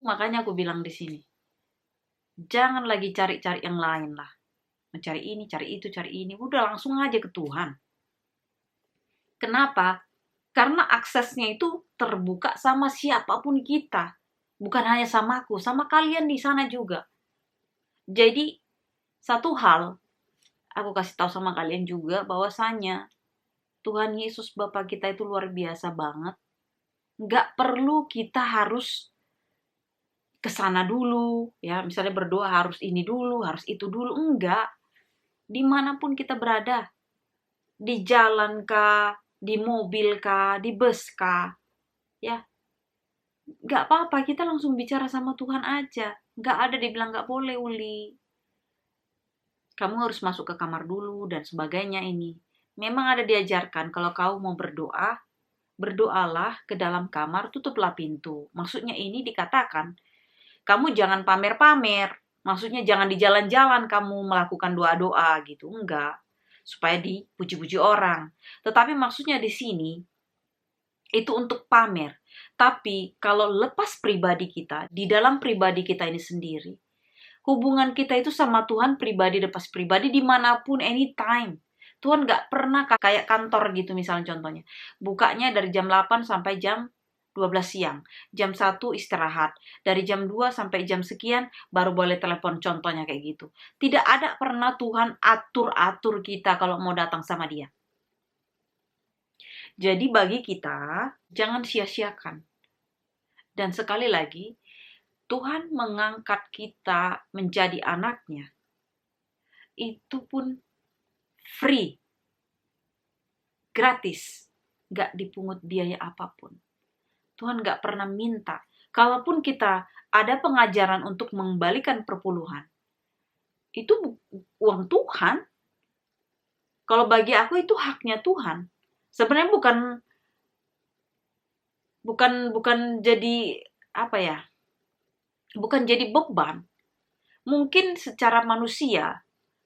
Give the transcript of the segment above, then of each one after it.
Makanya aku bilang di sini, jangan lagi cari-cari yang lain lah. Mencari ini, cari itu, cari ini. Udah langsung aja ke Tuhan. Kenapa? Karena aksesnya itu terbuka sama siapapun kita. Bukan hanya sama aku, sama kalian di sana juga. Jadi, satu hal, aku kasih tahu sama kalian juga bahwasanya Tuhan Yesus Bapa kita itu luar biasa banget. Nggak perlu kita harus ke sana dulu, ya misalnya berdoa harus ini dulu, harus itu dulu. Enggak. Dimanapun kita berada, di jalan kah, di mobil kah, di bus kah, ya nggak apa-apa, kita langsung bicara sama Tuhan aja. Nggak ada dibilang nggak boleh, Uli. Kamu harus masuk ke kamar dulu dan sebagainya ini. Memang ada diajarkan kalau kau mau berdoa, berdoalah ke dalam kamar, tutuplah pintu. Maksudnya ini dikatakan, kamu jangan pamer-pamer. Maksudnya jangan di jalan-jalan kamu melakukan doa-doa gitu. Enggak. Supaya dipuji-puji orang. Tetapi maksudnya di sini, itu untuk pamer. Tapi kalau lepas pribadi kita, di dalam pribadi kita ini sendiri, hubungan kita itu sama Tuhan pribadi lepas pribadi dimanapun, anytime. Tuhan gak pernah kayak kantor gitu misalnya contohnya. Bukanya dari jam 8 sampai jam 12 siang. Jam 1 istirahat. Dari jam 2 sampai jam sekian baru boleh telepon, contohnya kayak gitu. Tidak ada pernah Tuhan atur-atur kita kalau mau datang sama dia. Jadi bagi kita, jangan sia-siakan. Dan sekali lagi, Tuhan mengangkat kita menjadi anaknya. Itu pun free. Gratis. Gak dipungut biaya apapun. Tuhan gak pernah minta. Kalaupun kita ada pengajaran untuk mengembalikan perpuluhan, itu uang Tuhan. Kalau bagi aku itu haknya Tuhan. Sebenarnya bukan jadi apa ya? Bukan jadi beban. Mungkin secara manusia,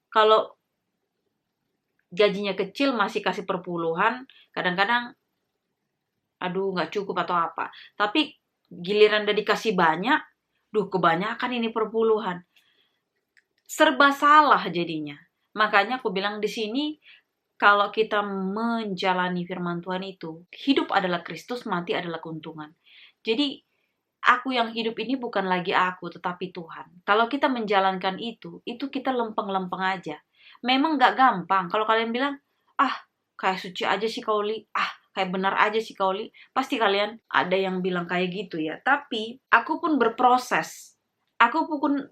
kalau gajinya kecil masih kasih perpuluhan, kadang-kadang aduh nggak cukup atau apa. Tapi giliran udah dikasih banyak, duh kebanyakan ini perpuluhan. Serba salah jadinya. Makanya aku bilang di sini, kalau kita menjalani firman Tuhan itu, hidup adalah Kristus, mati adalah keuntungan. Jadi, aku yang hidup ini bukan lagi aku, tetapi Tuhan. Kalau kita menjalankan itu kita lempeng-lempeng aja. Memang gak gampang. Kalau kalian bilang, kayak suci aja sih Kauli, kayak benar aja sih Kauli, pasti kalian ada yang bilang kayak gitu ya. Tapi, aku pun berproses. Aku pun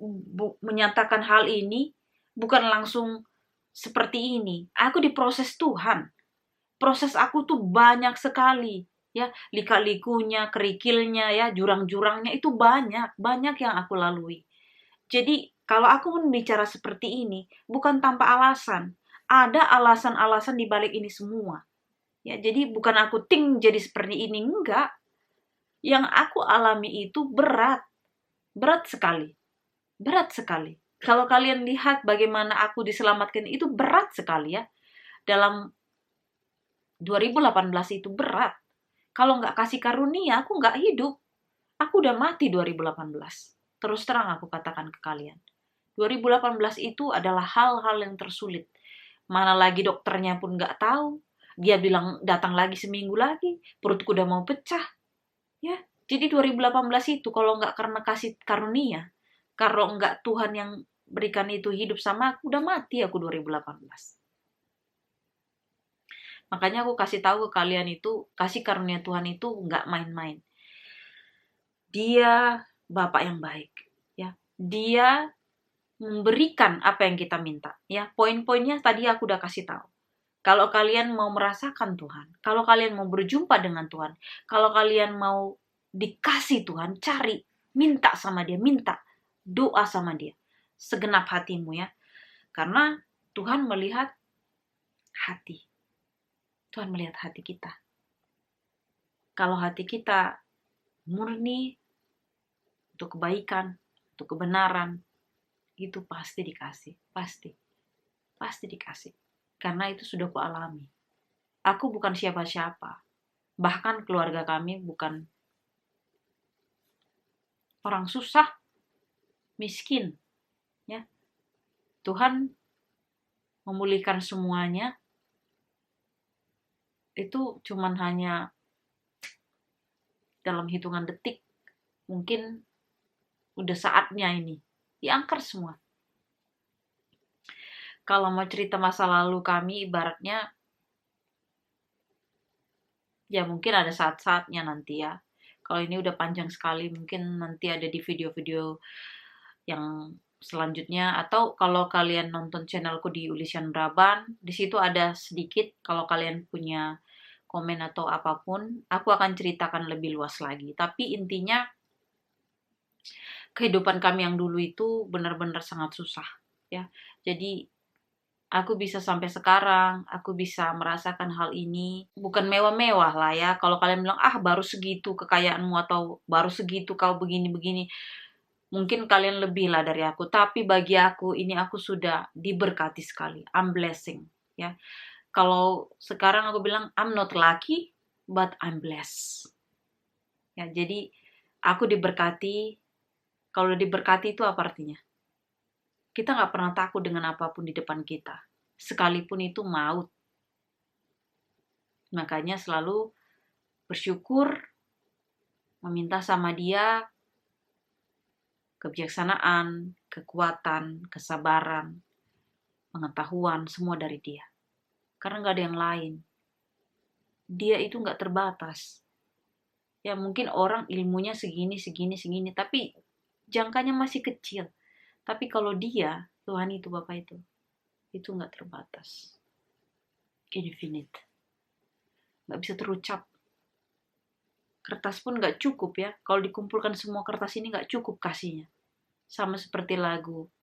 menyatakan hal ini bukan langsung seperti ini. Aku diproses Tuhan. Proses aku tuh banyak sekali. Ya, lika-likunya, kerikilnya, ya, jurang-jurangnya itu banyak yang aku lalui. Jadi, kalau aku pun bicara seperti ini, bukan tanpa alasan. Ada alasan-alasan di balik ini semua. Ya, jadi bukan aku jadi seperti ini, enggak. Yang aku alami itu berat sekali. Berat sekali. Kalau kalian lihat bagaimana aku diselamatkan itu berat sekali ya. Dalam 2018 itu berat. Kalau nggak kasih karunia, aku nggak hidup. Aku udah mati 2018. Terus terang aku katakan ke kalian. 2018 itu adalah hal-hal yang tersulit. Mana lagi dokternya pun nggak tahu. Dia bilang datang lagi seminggu lagi. Perutku udah mau pecah. Ya, jadi 2018 itu kalau nggak karena kasih karunia, kalau nggak Tuhan yang berikan itu hidup sama aku, udah mati aku 2018. Makanya aku kasih tahu ke kalian itu, kasih karunia Tuhan itu nggak main-main. Dia Bapak yang baik, ya. Dia memberikan apa yang kita minta, ya. Poin-poinnya tadi aku udah kasih tahu. Kalau kalian mau merasakan Tuhan, kalau kalian mau berjumpa dengan Tuhan, kalau kalian mau dikasih Tuhan, cari, minta sama dia, minta, doa sama dia. Segenap hatimu ya. Karena Tuhan melihat hati. Tuhan melihat hati kita. Kalau hati kita murni untuk kebaikan, untuk kebenaran, itu pasti dikasih. Pasti dikasih. Karena itu sudah kualami. Aku bukan siapa-siapa. Bahkan keluarga kami bukan orang susah, miskin, ya. Tuhan memulihkan semuanya, itu cuman hanya dalam hitungan detik. Mungkin udah saatnya ini diangkat semua. Kalau mau cerita masa lalu kami, ibaratnya ya mungkin ada saat-saatnya nanti ya. Kalau ini udah panjang sekali, mungkin nanti ada di video-video yang selanjutnya. Atau kalau kalian nonton channelku di Ulisian Braban, di situ ada sedikit. Kalau kalian punya komen atau apapun, aku akan ceritakan lebih luas lagi. Tapi intinya, kehidupan kami yang dulu itu benar-benar sangat susah, ya. Jadi aku bisa sampai sekarang, aku bisa merasakan hal ini. Bukan mewah-mewah lah ya. Kalau kalian bilang, ah baru segitu kekayaanmu atau baru segitu kau begini-begini. Mungkin kalian lebih lah dari aku. Tapi bagi aku, ini aku sudah diberkati sekali. I'm blessing. Ya. Kalau sekarang aku bilang, I'm not lucky, but I'm blessed. Ya, jadi aku diberkati. Kalau diberkati itu apa artinya? Kita nggak pernah takut dengan apapun di depan kita. Sekalipun itu maut. Makanya selalu bersyukur, meminta sama dia kebijaksanaan, kekuatan, kesabaran, pengetahuan, semua dari dia. Karena nggak ada yang lain. Dia itu nggak terbatas. Ya mungkin orang ilmunya segini, segini, segini, tapi jangkanya masih kecil. Tapi kalau dia, Tuhan itu, Bapak itu nggak terbatas. Infinite. Nggak bisa terucap. Kertas pun nggak cukup ya. Kalau dikumpulkan semua kertas ini nggak cukup kasihnya. Sama seperti lagu